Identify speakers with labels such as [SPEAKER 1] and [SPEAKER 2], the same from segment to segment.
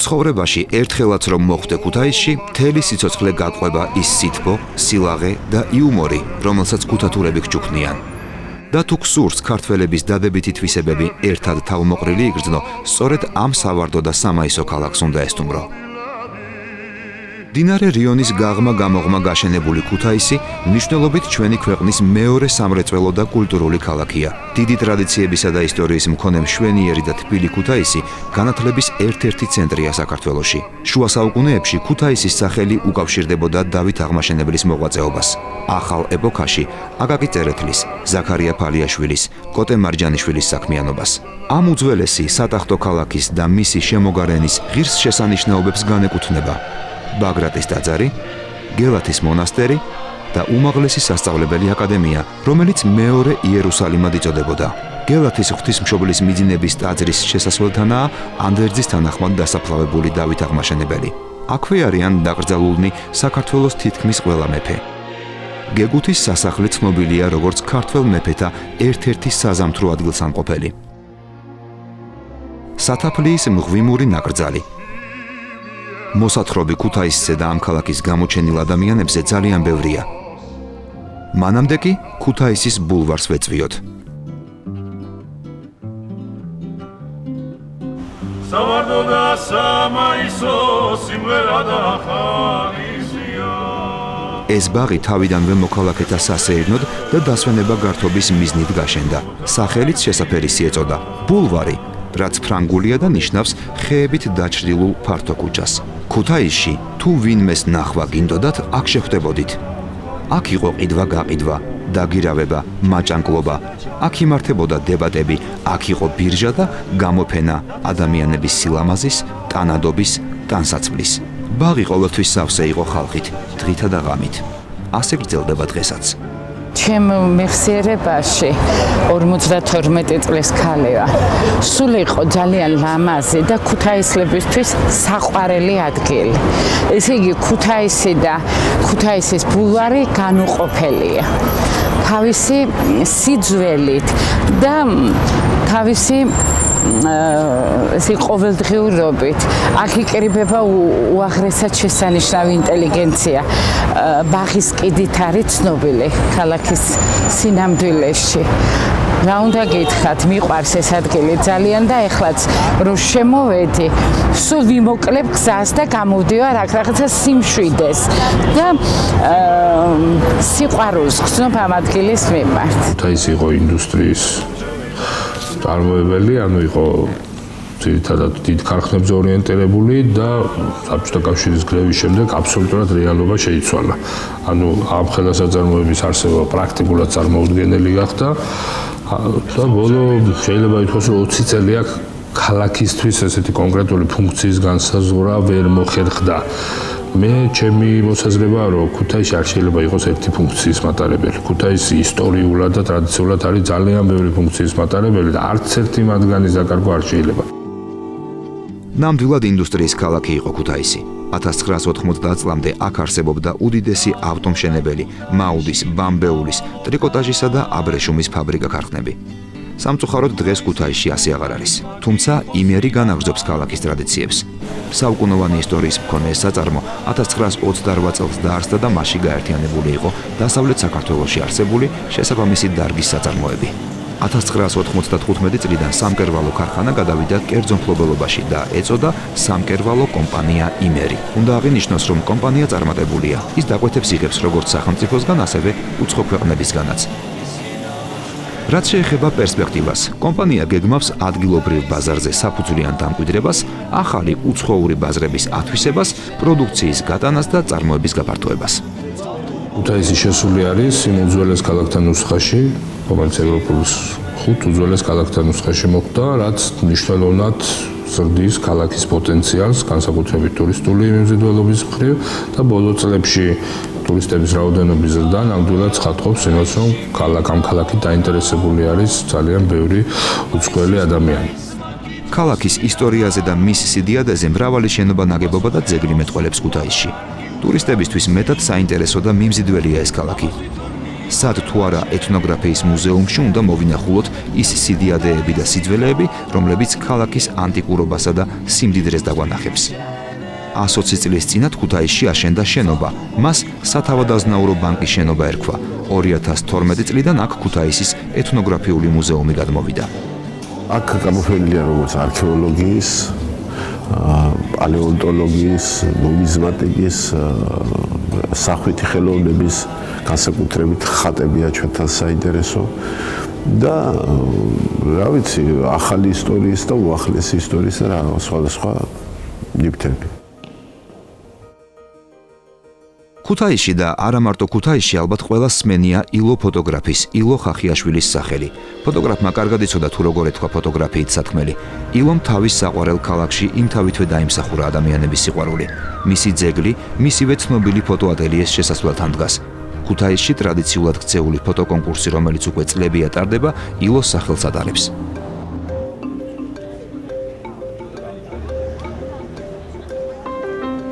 [SPEAKER 1] ცხოვრებაში ერთხელაც რომ მოხვდე ქუთაისში, მთელი სიცოცხლე გაყვება ის სითბო, სილაღე და იუმორი, რომელსაც ქუთათურები გჩუქნიან. და თუ გსურს ქართველების დადებითი თვისებები ერთად თავმოყრილი იგრძნო, სწორედ ამ სავარდო და სამაისო ქალაქს უნდა ესტუმრო. მდინარე რიონის გაღმა-გამოღმა გაშენებული ქუთაისი მნიშვნელობით ჩვენი ქვეყნის მეორე სამრეწველო და კულტურული ქალაქია. დიდი ტრადიციებისა და ისტორიის მქონე მშვენიერი და თბილი ქუთაისი განათლების ერთ-ერთი ცენტრია საქართველოში. შუა საუკუნეებში ქუთაისის სახელი უკავშირდებოდა დავით აღმაშენებლის მოღვაწეობას. ახალ ეპოქაში აკაკი წერეთლის, ზაქარია ფალიაშვილის, კოტე მარჯანიშვილის საქმიანობას. ამ უძველესი სატახტო ქალაქის და მისი შემოგარენის ღირსშესანიშნაობებს განეკუთვნება ბაგრატის ტაძარი, გელათის მონასტერი და უმაღლესი სასწავლებელი აკადემია, რომელიც მეორე იერუსალიმად იწოდებოდა. გელათის ღვთისმშობლის მიძინების ტაძრის შესასვლელთანაა ანდერძის თანახმად დასაფლავებული დავით აღმაშენებელი. აქვე არიან დაკრძალულნი საქართველოს თითქმის ყველა მეფე. გეგუთის სასახლე ცნობილია როგორც ქართველ მეფეთა ერთ-ერთი საზამთრო ადგილსამყოფელი. სათაფლიის მღვიმური ნაკრძალი. მოსათხრობი ქუთაისზე და ამ ქალაქის გამოჩენილ ადამიანებზე ძალიან ბევრია. მანამდე კი ქუთაისის ბულვარს ვეწვიოთ.
[SPEAKER 2] სავარდო და სამაისო სიმღერა და ხალისია.
[SPEAKER 1] ეს ბაღი თავიდანვე მოქალაქეთა სასეირნოდ და დასვენება გართობის მიზნით გაშენდა. სახელიც შესაფერისი ეწოდა ბულვარი, რაც ფრანგულია და ნიშნავს ხეებით დაჩრდილულ ფართო ქუჩას. ქუთაისში თუ ვინმეს ნახვა გინდოდათ, აქ შეხვდებოდით. აქ იყო ყიდვა-გაყიდვა, დაგირავება, მაჭანკლობა, აქ იმართებოდა დებატები, აქ იყო ბირჟა და გამოფენა ადამიანების სილამაზის, ტანადობის, ტანსაცმლის. ბაღი ყოველთვის სავსე იყო ხალხით, დღითა და ღამით. ასე გრძელდება დღესაც.
[SPEAKER 3] ჩემ მეხსიერებაში 52 წლის ქალია. სულ იყო ძალიან ლამაზი და ქუთაისლებისთვის საყვარელი ადგილი. ესე იგი ქუთაისი და ქუთაისის ბულვარი განუყოფელია. თავისი სიძველით და თავისი ყოველდღიურობით. აქ იკრიბება უაღრესად შესანიშნავი ინტელიგენცია. ბაღის კიდით არის ცნობილი ქალაქის სინამდვილეში. რა უნდა გითხრათ, მიყვარს ეს ადგილი ძალიან და ეხლაც რომ შემოვედი, სულ ვიმოკლებ გზას და გამოვდივარ აქ რაღაცა სიმშვიდეს და სიყვარულს გრძნობ ამ ადგილის მიმართ.
[SPEAKER 4] ქუთაისი იყო ინდუსტრიის წარმოებელი, ანუ იყო ძირითადად დიდ ქარხნებზე ორიენტირებული და საბჭოთა კავშირის გრევის შემდეგ აბსოლუტურად რეალობა შეიცვალა. ანუ ამ ხელნასაწარმოების არსება პრაქტიკულად წარმოუდგენელი გახდა და ბოლო შეიძლება ითქვას, რომ 20 წელი აქ ქალაქისთვის ესეთი კონკრეტული ფუნქციის განსაზღვრა ვერ მოხერხდა. მე ჩემი მოსაზრებაა, რომ ქუთაისში არ შეიძლება იყოს ერთი ფუნქციის მატარებელი. ქუთაისი ისტორიულად და ტრადიციულად არის ძალიან ბევრი ფუნქციის მატარებელი და არც ერთი მათგანის დაკარგვა არ შეიძლება.
[SPEAKER 1] ნამდვილად ინდუსტრიის ქალაქი იყო ქუთაისი. 1990 წლამდე აქ არსებობდა უდიდესი ავტომშენებელი, მაუდის, ბამბეულის, ტრიკოტაჟისა და აბრეშუმის ფაბრიკა ქარხნები. სამწუხაროდ დღეს ქუთაისში ასე აღარ არის. თუმცა იმერი განაგრძობს ქალაქის ტრადიციებს. საუკუნოვანი ისტორიის მქონე ეს საწარმო 1928 წელს დაარსდა და მასში გაერთიანებული იყო დასავლეთ საქართველოში არსებული შესაბამისი დარგის საწარმოები. 1995 წლიდან სამკერვალო ქარხანა გადავიდა კერძო მფლობელობაში და ეწოდა სამკერვალო კომპანია იმერი. უნდა აღინიშნოს, რომ კომპანია წარმატებულია. ის დაკვეთებს იღებს როგორც სახელმწიფოსგან, ასევე უცხო ქვეყნებისგანაც. რაც შეეხება პერსპექტივას, კომპანია გეგმავს ადგილობრივ ბაზარზე საფუძვლიან დამკვიდრებას, ახალი უცხოური ბაზრების ათვისებას, პროდუქციის გატანას და წარმოების გაფართოებას.
[SPEAKER 4] ქუთაისი შესული არის იმ უძველეს ქალაქთა ნუსხაში, რომელიც ევროპულის 5 უძველეს ქალაქთა ნუსხაში მოხვდა, რაც მნიშვნელოვნად ზრდის ქალაქის პოტენციალს, განსაკუთრებით ტურისტული მიმზიდველობის მხრივ და ბოლო წლებში ტურისტების რაოდენობის ზრდა ნამდვილად ცხადყოფს იმას, რომ ამ ქალაქით დაინტერესებული არის ძალიან ბევრი უცხოელი ადამიანი.
[SPEAKER 1] ქალაქის ისტორიაზე და მის სიდიადეზე მრავალი შენობა, ნაგებობა და ძეგლი მეტყველებს ქუთაისში. ტურისტებისთვის მეტად საინტერესო და მიმზიდველია ეს ქალაქი. სად თუ არა ეთნოგრაფიის მუზეუმში უნდა მოვინახულოთ ის სიდიადეები და სიძველეები, რომლებიც ქალაქის ანტიკურობასა და სიმდიდრეს დაგვანახებს. 120 წლის წინათ ქუთაისში აშენდა შენობა. მას სათავადაზნაურო ბანკის შენობა ერქვა. 2012 წლიდან აქ ქუთაისის ეთნოგრაფიული მუზეუმი გადმოვიდა.
[SPEAKER 5] აქ გამოფენილია როგორც არქეოლოგიის, პალეონტოლოგიის, ნუმიზმატიკის, სახვითი ხელოვნების განსაკუთრებით ხატებია ჩვენთან საინტერესო და რა ვიცი, ახალი ისტორიის და უახლესი ისტორიის და სხვადასხვა ნივთები.
[SPEAKER 1] ქუთაისში და არა მარტო ქუთაისში ალბათ ყველას სმენია ილო ფოტოგრაფის, ილო ხახიაშვილის სახელი. ფოტოგრაფმა კარგად იცოდა თუ როგორ ეთქვა ფოტოგრაფიით სათქმელი. ილომ თავის საყვარელ ქალაქში იმთავითვე დაიმსახურა ადამიანების სიყვარული. მისი ძეგლი, მისივე ცნობილი ფოტოატელიეს შესასვლელთან დგას. ქუთაისში ტრადიციულად ქცეული ფოტოკონკურსი, რომელიც უკვე წლებია ტარდება, ილოს სახელს ატარებს.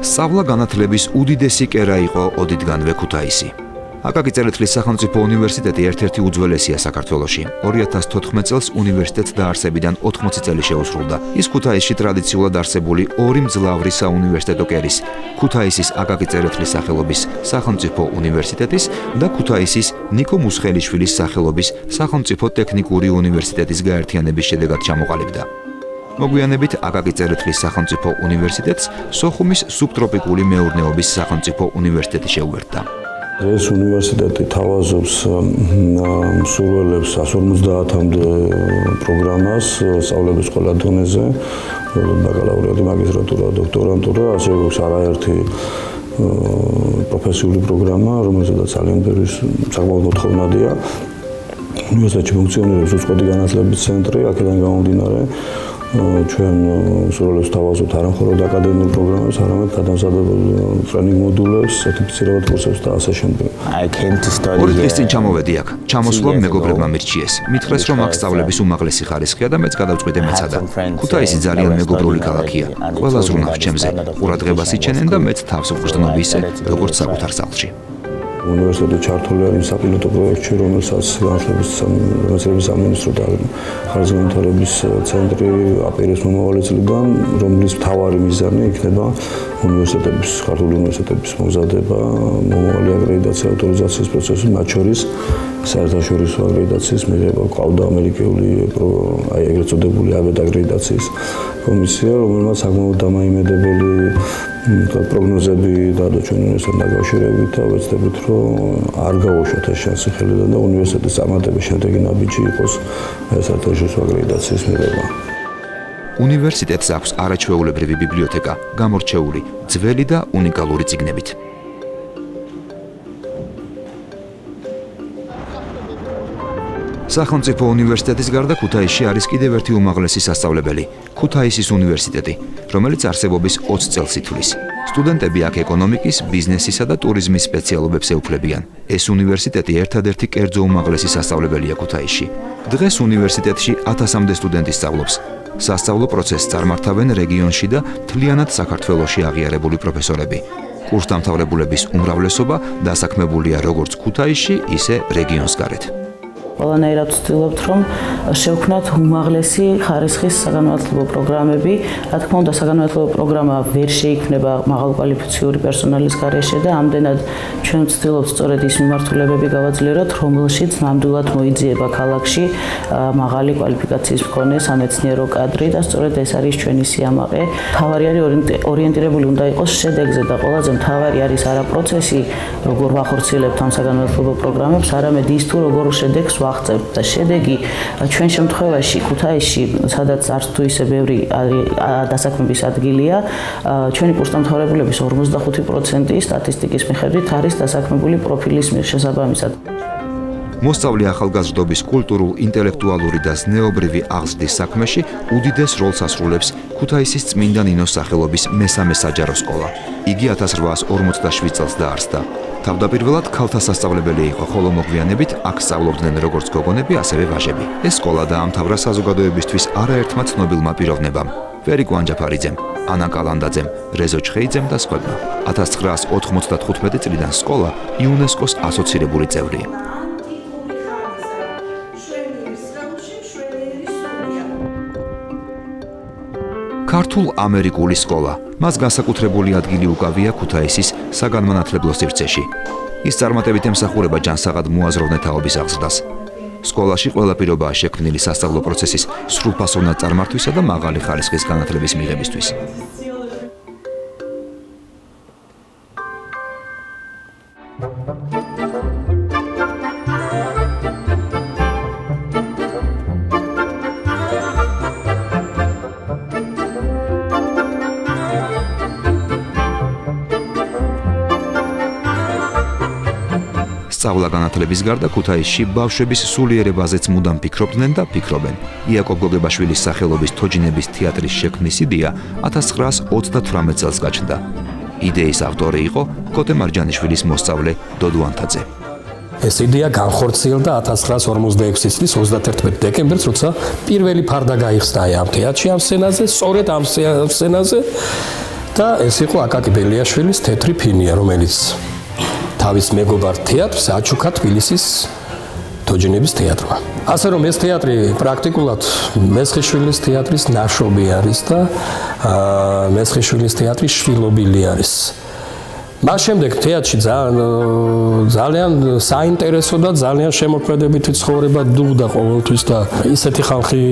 [SPEAKER 1] სწავლა-განათლების უდიდესი კერა იყო ოდითგანვე ქუთაისი. აკაკი წერეთლის სახელმწიფო უნივერსიტეტი ერთ-ერთი უძველესია საქართველოში. 2014 წელს უნივერსიტეტს დაარსებიდან 80 წელი შეუსრულდა. ის ქუთაისში ტრადიციულად არსებული ორი მძლავრი საუნივერსიტეტო კერის, ქუთაისის აკაკი წერეთლის სახელობის სახელმწიფო უნივერსიტეტის და ქუთაისის ნიკო მუსხელიშვილის სახელობის სახელმწიფო ტექნიკური უნივერსიტეტის გაერთიანების შედეგად ჩამოყალიბდა. მოგვიანებით აკაკი წერეთლის სახელმწიფო უნივერსიტეტს სოხუმის სუბტროპიკული მეურნეობის სახელმწიფო უნივერსიტეტი შეუერთდა.
[SPEAKER 6] ეს უნივერსიტეტი თავაზობს მსურველებს 150-მდე პროგრამას სწავლების ყველა დონეზე, ბაკალავრიატი, მაგისტრატურა, დოქტორანტურა, ასევე გვაქვს არაერთი პროფესიული პროგრამა, რომელზედაც ძალიან ბევრი საკმაოდ მოთხოვნადია. უნივერსიტეტში ფუნქციონირებს უწყოდი განათლების ცენტრი, აქედან გამომდინარე ჩვენ მსურველებს თავაზობთ არა მხოლოდ აკადემიურ პროგრამებს, არამედ გადამზადებულ ტრენინგ მოდულებს, სერტიფიცირებად კურსებს და ასე შემდეგ.
[SPEAKER 1] ორი დღის წინ ჩამოვედი აქ. ჩამოსვლა მეგობრებმა მირჩიეს. მითხრეს, რომ აქ სწავლების უმაღლესი ხარისხია და მეც გადავწყვიტე მეცადა. ქუთაისი ძალიან მეგობრული ქალაქია. ყველა ზრუნავს ჩემზე. ყურადღებას იჩენენ და მეც თავს ვგრძნობ ისე, როგორც საკუთარ სახლში.
[SPEAKER 6] უნივერსიტეტი ჩართული არის საპილოტო პროექტში, რომელსაც განათლების სამინისტრო და ხარისხმგანვითარების ცენტრი აპირებს მომავალი წლიდან, რომლის მთავარი მიზანი იქნება უნივერსიტეტების, ქართული უნივერსიტეტების მომზადება, მომავალი აკრედიტაცია ავტორიზაციის პროცესი, მათ შორის საერთაშორისო აკრედიტაციის მიღება. ყავდა ამერიკული ეგრეთ წოდებული აბედ აკრედიტაციის კომისია, რომელმაც საკმაოდ დამაიმედებელი პროგნოზები დადო ჩვენ უნივერსიტეტთან დაკავშირებით და ვეცდებით, რომ არ გავუშვათ ეს შანსი ხელიდან და უნივერსიტეტის წარმატების შემდეგი ნაბიჯი იყოს საერთაშორისო აკრედიტაციის მიღება.
[SPEAKER 1] უნივერსიტეტს აქვს არაჩვეულებრივი ბიბლიოთეკა, გამორჩეული, ძველი და უნიკალური წიგნებით. სახელმწიფო უნივერსიტეტის გარდა ქუთაისში არის კიდევ ერთი უმაღლესი სასწავლებელი, ქუთაისის უნივერსიტეტი, რომელიც არსებობის 20 წელს ითვლის. სტუდენტები აქ ეკონომიკის, ბიზნესისა და ტურიზმის სპეციალობებს ეუფლებიან. ეს უნივერსიტეტი ერთადერთი კერძო უმაღლესი სასწავლებელია ქუთაისში. დღეს უნივერსიტეტში 1000-მდე სტუდენტი სწავლობს. სასწავლო პროცესს წარმართავენ რეგიონში და მთლიანად საქართველოში აღიარებული პროფესორები. კურსდამთავრებულების უმრავლესობა დასაქმებულია როგორც ქუთაისში, ისე რეგიონს გარეთ.
[SPEAKER 7] ყველანაირად ვცდილობთ, რომ შევქმნათ უმაღლესი ხარისხის საგანმანათლებლო პროგრამები. რა თქმა უნდა, საგანმანათლებლო პროგრამა ვერ შეიქმნება მაღალკვალიფიციური პერსონალის გარეშე და ამდენად ჩვენ ვცდილობთ სწორედ ის მიმართულებები გავაძლიეროთ, რომელშიც ნამდვილად მოიძიება ქალაქში მაღალი კვალიფიკაციის მქონე სამეცნიერო კადრი და სწორედ ეს არის ჩვენი სიამაყე. მთავარი არის ორიენტირებული უნდა იყოს შედეგზე და ყველაზე მთავარი არის არა პროცესი, როგორ ვახორციელებთ ამ საგანმანათლებლო პროგრამებს, არამედ ის თუ როგორ შედეგს ვახცევთ და შედეგი ჩვენ შემთხვევაში ქუთაისში, სადაც არც თუ ისე ბევრი დასაქმების ადგილია, ჩვენი კურსდამთავრებულების 55% სტატისტიკის მიხედვით არის დასაქმებული პროფილის შესაბამისად.
[SPEAKER 1] მოსწავლე ახალგაზრდობის კულტურულ, ინტელექტუალური და ზნეობრივი აღზრდის საქმეში უდიდეს როლს ასრულებს ქუთაისის წმინდა ნინოს სახელობის მესამე საჯარო სკოლა. იგი 1847 წელს დაარსდა. თავდაპირველად ქალთა სასწავლებელი იყო, ხოლო მოგვიანებით აქ სწავლობდნენ როგორც გოგონები, ასევე ვაჟები. ეს სკოლა დაამთავრა საზოგადოებისთვის არაერთმა ცნობილმა პიროვნებამ: ვერი კვანჯაფარიძემ, ანა კალანდაძემ, რეზო ჩხეიძემ და სხვებმა. 1995 წლიდან სკოლა იუნესკოს ასოცირებული წევრია. ქართულ-ამერიკული სკოლა. მას განსაკუთრებული ადგილი უკავია ქუთაისის საგანმანათლებლო სივრცეში. ის წარმატებით ემსახურება ჯანსაღად მოაზროვნე თაობის აღზრდას. სკოლაში ყველა პირობაა შექმნილი სასწავლო პროცესის სრულფასოვნად წარმართვისა და მაღალი ხარისხის განათლების მიღებისთვის. სწავლა-განათლების გარდა ქუთაისში ბავშვების სულიერებაზეც მუდამ ფიქრობდნენ და ფიქრობენ. იაკობ გოგებაშვილის სახელობის თოჯინების თეატრის შექმნის იდეა 1938 წელს გაჩნდა. იდეის ავტორი იყო კოტე მარჯანიშვილის მოსწავლე დოდო ანთაძე.
[SPEAKER 8] ეს იდეა განხორციელდა 1946 წლის 31 დეკემბერს, როცა პირველი ფარდა გაიხსნა ამ თეატრში ამ სცენაზე, სწორედ ამ სცენაზე და ეს იყო აკაკი ბელიაშვილის თეთრი ფინია, რომელიც თავის მეგობარ თეატრს აჩუქა თბილისის თოჯინების თეატრმა. ასე რომ ეს თეატრი პრაქტიკულად მესხიშვილის თეატრის ნაშრომი არის და მესხიშვილის თეატრის შვილობილი არის. მას შემდეგ თეატრში ძალიან საინტერესო და ძალიან შემოქმედებითი ცხოვრება დუღდა ყოველთვის და ისეთი ხალხი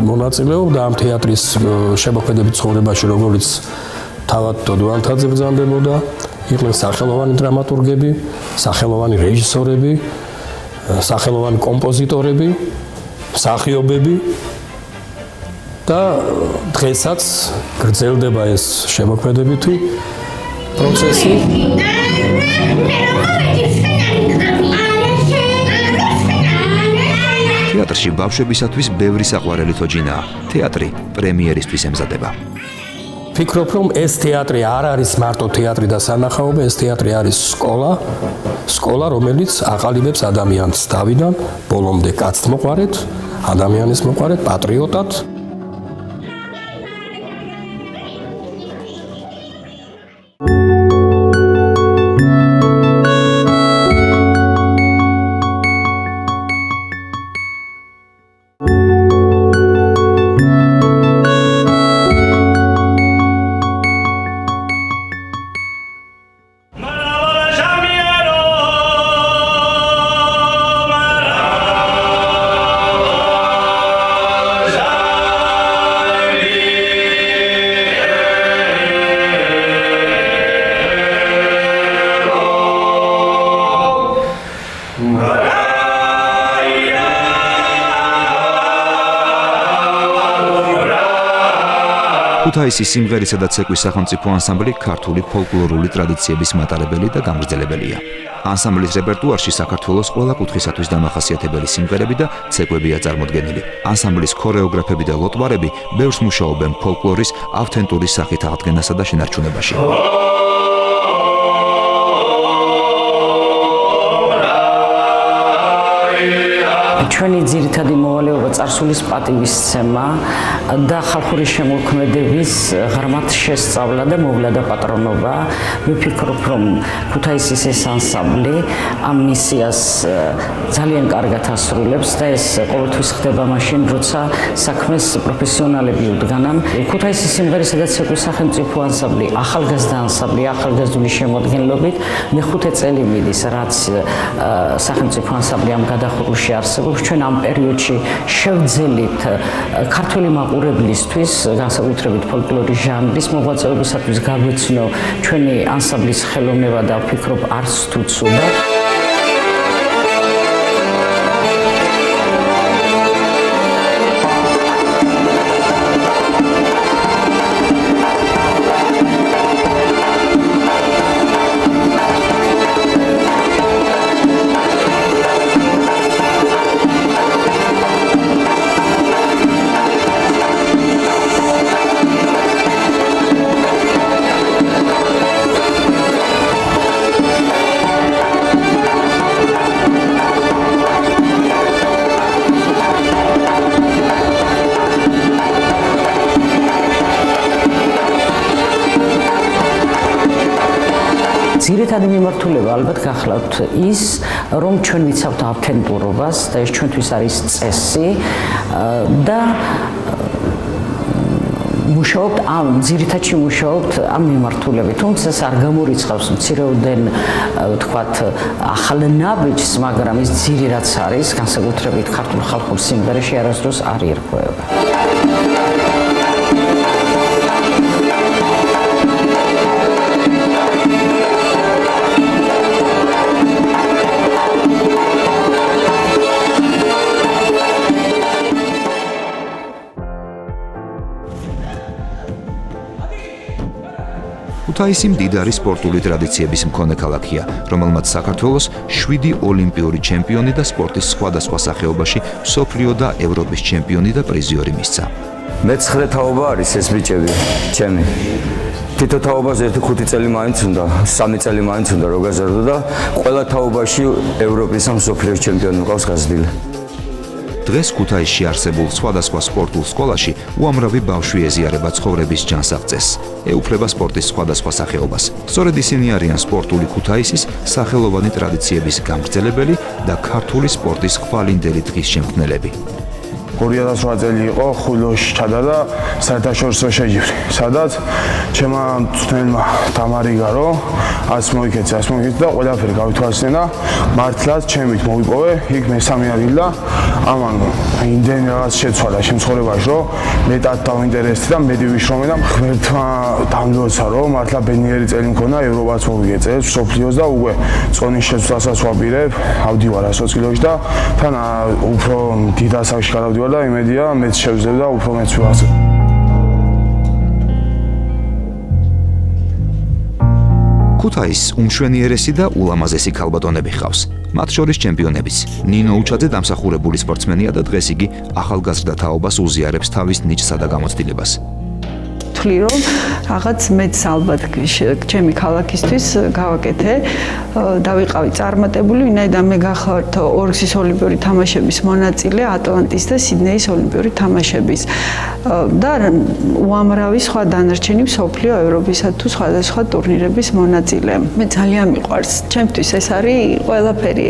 [SPEAKER 8] მონაწილეობდა ამ თეატრის შემოქმედებით ცხოვრებაში, როგორც თავად დოდო ანთაძე ბრძანდებოდა. იყვნენ სახელოვანი დრამატურგები, სახელოვანი რეჟისორები, სახელოვანი კომპოზიტორები, მსახიობები და დღესაც გრძელდება ეს შემოქმედებითი პროცესი.
[SPEAKER 1] თეატრში ბავშვებისათვის ბევრი საყვარელი თოჯინაა. თეატრი პრემიერისთვის ემზადება.
[SPEAKER 8] ფიქრობ, რომ ეს თეატრი არ არის მარტო თეატრი და სანახაობა, ეს თეატრი არის სკოლა, რომელიც აყალიბებს ადამიანს თავიდან ბოლომდე კაცს მოყარეთ, ადამიანის მოყარეთ, პატრიოტად.
[SPEAKER 1] ქუთაისის სიმღერისა და ცეკვის სახელმწიფო ანსამბლი ქართული ფოლკლორული ტრადიციების მატარებელი და გამგრძელებელია. ანსამბლის რეპერტუარში საქართველოს ყველა კუთხისათვის დამახასიათებელი სიმღერები და ცეკვებია წარმოდგენილი. ანსამბლის ქორეოგრაფები და ლოტვარები ბევრს მუშაობენ ფოლკლორის ავთენტური სახით აღდგენასა და შენარჩუნებაში.
[SPEAKER 7] ჩვენი ძირითადი მოვალეობა წარსულის პატივისცემა და ხალხური შემოქმედების ღრმად შესწავლა და მოვლა და პატრონობა. მე ვფიქრობ, რომ ქუთაისის ეს ანსამბლი ამ მისიას ძალიან კარგად ასრულებს და ეს ყოველთვის ხდება მაშინ, როცა საქმეს პროფესიონალები უდგანან. ქუთაისის სიმღერისა და ცეკვის სახელმწიფო ანსამბლი, ახალგაზრდა ანსამბლი, ახალგაზრდული შემოადგენლობით მეხუთე წელი მიდის, რაც სახელმწიფო ანსამბლი ამ გადახურვაში არსებობს. ჩვენ ამ პერიოდში შევძელით ქართველი მაყურებლისთვის, განსაკუთრებით ფოლკლორის ჟანრის მოღვაწეობისათვის გაგვეცნო ჩვენი ანსამბლის ხელოვნება და ვფიქრობ არც თუ ცუდა. ძირითადი მიმართულება ალბათ გახლავთ ის, რომ ჩვენ ვიცავთ ავთენტურობას და ეს ჩვენთვის არის წესი და მუშაობთ ამ ძირითადში მუშაობთ ამ მიმართულებით. თუმცა ეს არ გამორიცხავს მცირეოდენ ვთქვათ ახალ ნაბიჯს, მაგრამ ის ძირი რაც არის, განსაკუთრებით ქართულ ხალხურ სიმღერაში არასდროს არ ირღვევა.
[SPEAKER 1] ქუთაისი მდიდარი სპორტული ტრადიციების მქონე ქალაქია, რომელმაც საქართველოს 7 ოლიმპიური ჩემპიონი და სპორტის სხვადასხვა სახეობაში მსოფლიო და ევროპის ჩემპიონი და პრიზიორი მისცა.
[SPEAKER 9] მე-9 თაობა არის ეს ბიჭები, ჩემი. თითო თაობას 1-5 წელი მაინც უნდა, 3 წელი მაინც უნდა რო გაზარდო და ყველა თაობაში ევროპის და მსოფლიოს ჩემპიონი მყავს გაზრდილი.
[SPEAKER 1] დღეს ქუთაისში არსებულ სხვადასხვა სპორტულ სკოლაში უამრავი ბავშვი ეზიარება ცხოვრების ჯანსაღწესს, ეუფლება სპორტის სხვადასხვა სახეობას. სწორედ ისინი არიან სპორტული ქუთაისის სახელოვანი ტრადიციების გამგრძელებელი და ქართული სპორტის ხვალინდელი დღის შემქმნელები.
[SPEAKER 10] 2008 წელი იყო ხულოში ჩადარდა საერთაშორისო შეჯიბრი, სადაც ჩემმა მწვრთნელმა დამარიგა რომ 100 მოიქეცე და ყველაფერი გავითვალისწინა, მართლაც ჩემით მოვიპოვე იქ მესამე ადგილი და ამან იმდენი რაღაც შეცვალა შემცხოვრებაში რომ მეტად დავინტერესდი და მეტი ვიშრომე და ღმერთმა დამლოცა რომ მართლა ბედნიერი წელი მქონდა, ევროპაც მოვიგე წელს, მსოფლიოს და უკვე წონის შეცვლასაც ვაპირებ, ავდივარ 100 კილოში და თან უფრო დიდ ასაკში გადავდივარ და იმედია მეც შევძლებ და უფრო მეც ვიასწრებ. ქუთაისს უმშვენიერესი და ულამაზესი ქალბატონები ჰყავს. მათ შორის ჩემპიონებიც. ნინო უჩაძე დამსახურებული სპორტსმენია და დღეს იგი ახალგაზრდა თაობას უზიარებს თავის ნიჭსა და გამოცდილებას.
[SPEAKER 11] ვთვლი რომ რაღაც მეც ალბათ ჩემი ქალაქისთვის გავაკეთე და ვიყავი წარმატებული, ვინაიდან მე გახართ ორგზის ოლიმპიური თამაშების მონაწილე, ატლანტის და სიდნეის ოლიმპიური თამაშების და უამრავი სხვა დანარჩენი მსოფლიო, ევროპისა თუ სხვადასხვა ტურნირების მონაწილე. მე ძალიან მიყვარს, ჩემთვის ეს არის ყველაფერი,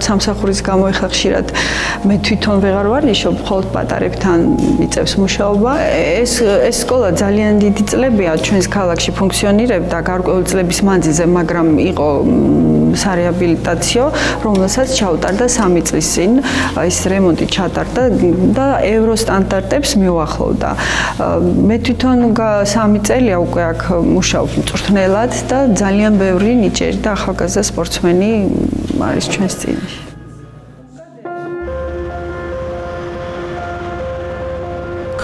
[SPEAKER 11] სამსახურის გამო ეხლა ხშირად მე თვითონ ვეღარ ვარ იშობ, მხოლოდ პატარებთან მიწევს მუშაობა. ეს სკოლა ძალიან დიდი წლებია ჩვენს ქალაქში ფუნქციონირებდა გარკვეული წლების მანძილზე, მაგრამ იყო სარეაბილიტაციო, რომელსაც ჩაუტარდა 3 წლის წინ, ეს რემონტი ჩატარდა და ევროსტანდარტებს მიუახლოვდა. მე თვითონ 3 წელია უკვე აქ მუშაობ მწვრთნელად და ძალიან ბევრი ნიჭიერი და ახალგაზრდა სპორტსმენი არის ჩვენს წინაშე.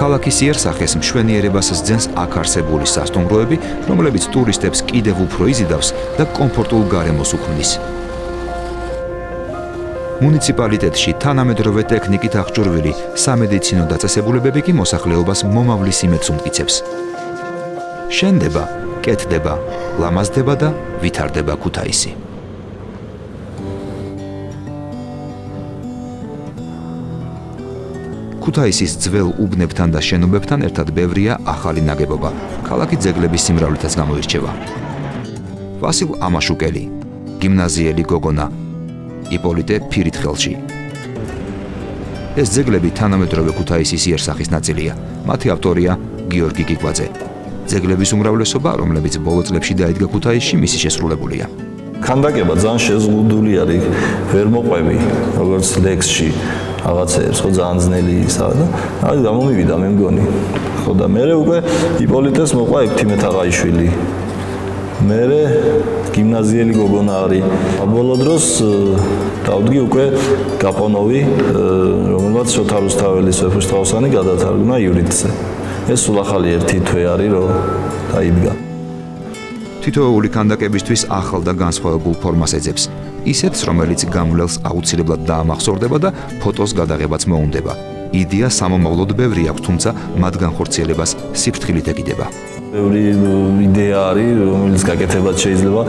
[SPEAKER 1] ქალაქის იერსახეს მშვენიერებას სძენს აქ არსებული სასტუმროები, რომლებიც ტურისტებს კიდევ უფრო იზიდავს და კომფორტულ გარემოს უქმნის. მუნიციპალიტეტში თანამედროვე ტექნიკით აღჭურვილი სამედიცინო დაწესებულებები კი მოსახლეობას მომავლის იმედს უმტკიცებს. შენდება, კეთდება, ლამაზდება და ვითარდება ქუთაისი. ქუთაისის ძველ უბნებთან და შენობებთან ერთად ბევრია ახალი ნაგებობა. ქალაქი ძეგლების სიმრავლითაც გამოირჩევა. ვასილ ამაშუკელი, გიმნაზიელი გოგონა, იპოლიტე ფირითხელში. ეს ძეგლები თანამედროვე ქუთაისის იერსახის ნაწილია. მათი ავტორია გიორგი გიგვაძე. ძეგლების უმრავლესობა, რომლებიც ბოლო წლებში დაიდგა ქუთაისში, მისი შესრულებულია.
[SPEAKER 12] ქანდაკება ძალიან შეზღუდული არის, ვერ მოყვები, როგორც ლექსში. რაღაცეებს ხო ძალიან ძნელი ისაა და აი გამომივიდა მე მგონი. ხო და მე უკვე იპოლიტეს მოყვა ექვთიმე თაღაიშვილი. მე გიმნაზიელი გოგონა არის. ბოლო დროს დავდგი უკვე გაპონოვი, რომელმაც შოთა რუსთაველის ვეფხისტყაოსანი გადათარგმნა ივრითზე. ეს სულ ახალი ერთი თვე არის რომ დაიდგა.
[SPEAKER 1] თითოეული ქანდაკებისთვის ახალ და განსხვავებულ ფორმას ეძებს. ისეთს, რომელიც გამვლელს აუცილებლად დაამახსოვრდება და ფოტოს გადაღებაც მოუნდება. იდეა სამომავლოდ ბევრი აქვს, თუმცა მათ განხორციელებას სიფრთხილით ეკიდება.
[SPEAKER 12] ბევრი იდეა არის, რომელიც გაკეთებაც შეიძლება.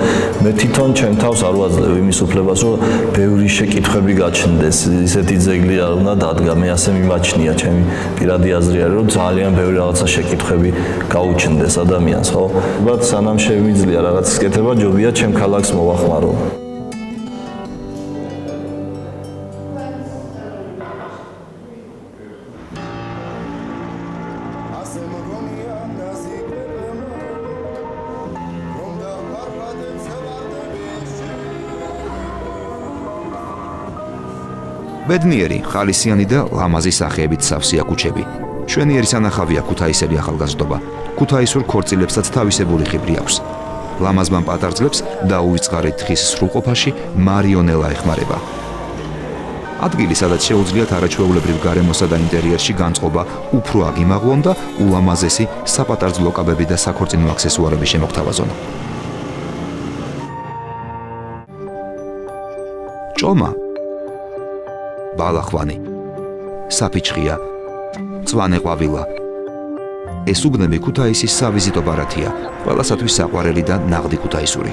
[SPEAKER 12] მე თვითონ ჩემ თავს არ ვაძლევ იმის უფლებას, რომ ბევრი შეკითხვები გაჩნდეს. ისეთი ძეგლი არ უნდა დადგა. მე ასე მიმაჩნია, ჩემი პირადი აზრი არის, რომ ძალიან ბევრი რაღაცა შეკითხვები გაუჩნდეს ადამიანს, ხო? ალბათ სანამ შემიძლია რაღაცის კეთება, ჯობია ჩემ ქალაქს მოვახმარო.
[SPEAKER 1] ბედნიერი, ხალისიანი და ლამაზი სახეებით სავსეა ქუჩები. მშვენიერი სანახავია ქუთაისელი ახალგაზრდობა. ქუთაისურ ქორწილებსაც თავისებური ხიბრი აქვს. ლამაზმან პატარძლებს დაუვიწყარი თხის სრულყოფაში მარიონელა ეხმარება. ადგილი, სადაც შეუძლიათ არაჩვეულებრივ გარემოსა და ინტერიერში განწყობა უფრო აგიმაღლონ და ულამაზესი საპატარძლო კაბები და საქორწინო აქსესუარები შემოგთავაზონ. ჭომა, ბალახვანი, საფიჩხია, მწვანე ყვავილა. ეს უბნები ქუთაისის სავიზიტო ბარათია, ყველასათვის საყვარელი და ნაღდი ქუთაისური.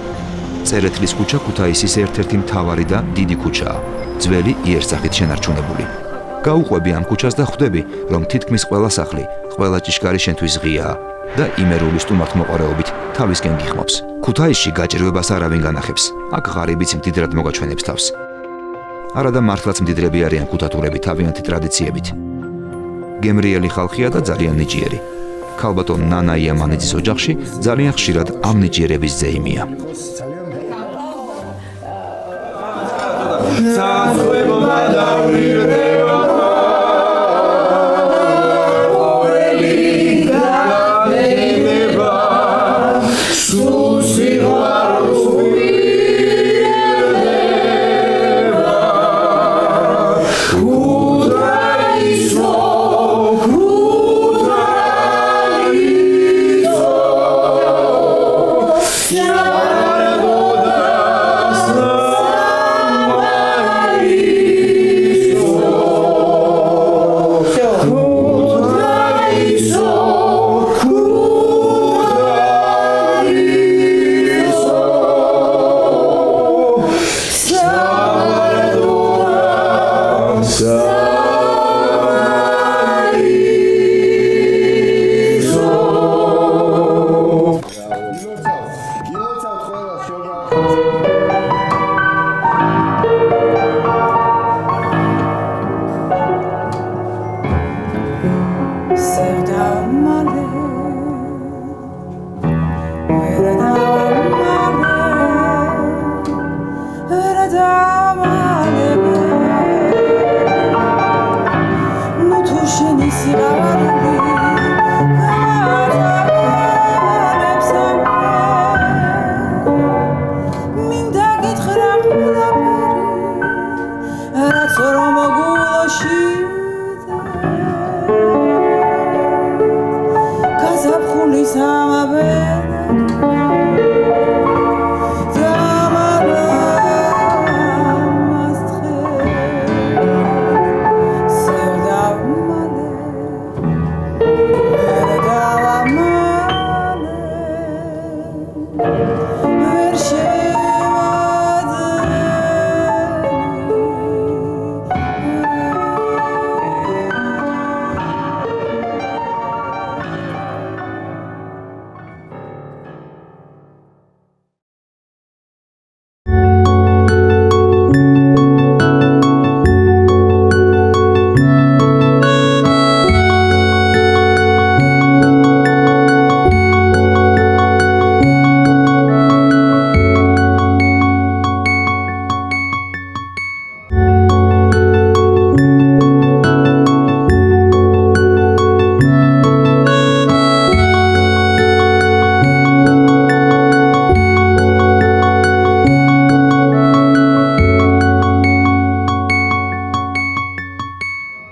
[SPEAKER 1] წერეთლის ქუჩა ქუთაისის ერთ-ერთი მთავარი და დიდი ქუჩაა, ძველი იერსახით შენარჩუნებული. გაუყვები ამ ქუჩას და ხვდები, რომ თითქმის ყველა სახლი, ყველა ჭიშკარი შენთვის ღიაა და იმერული სტუმართმოყვარეობით თავისკენ გიხმობს. ქუთაისში გაჭირვებას არავინ განახებს, აქ ღარიბიც მდიდრად მოგაჩვენებს თავს. არადა მართლაც მდიდრები არიან ქუთათურები თავიანთი ტრადიციებით. გემრიელი ხალხია და ძალიან ნიჭიერი. ქალბატონ ნანა იამანიძის ოჯახში ძალიან ხშირად ამ ნიჭიერების ზეიმია.
[SPEAKER 13] Sama